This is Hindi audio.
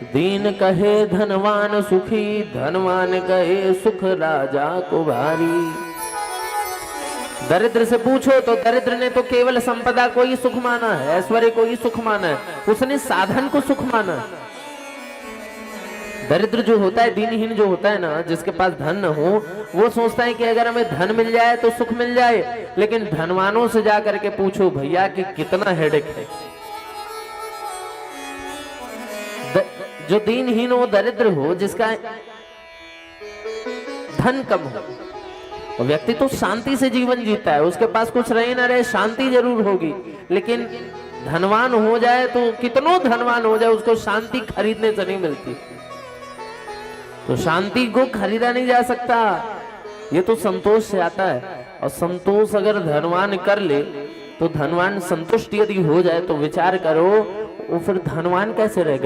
दीन कहे धनवान सुखी, धनवान कहे सुख राजा को भारी। दरिद्र से पूछो तो दरिद्र ने तो केवल संपदा को ही सुख माना है, ऐश्वर्य को ही सुख माना है, उसने साधन को सुख माना है। दरिद्र जो होता है, दीनहीन जो होता है ना, जिसके पास धन न हो, वो सोचता है कि अगर हमें धन मिल जाए तो सुख मिल जाए। लेकिन धनवानों से जाकर के पूछो भैया कि कितना हेडेक है। जो दीनहीन हो, दरिद्र हो, जिसका धन कम हो, वो व्यक्ति तो शांति से जीवन जीता है, उसके पास कुछ रहे ना रहे शांति जरूर होगी। लेकिन धनवान हो जाए तो कितनों धनवान हो जाए, उसको शांति खरीदने से नहीं मिलती। तो शांति को खरीदा नहीं जा सकता, ये तो संतोष से आता है। और संतोष अगर धनवान कर ले तो धनवान संतुष्ट यदि हो जाए तो विचार करो वो फिर धनवान कैसे रहेगा।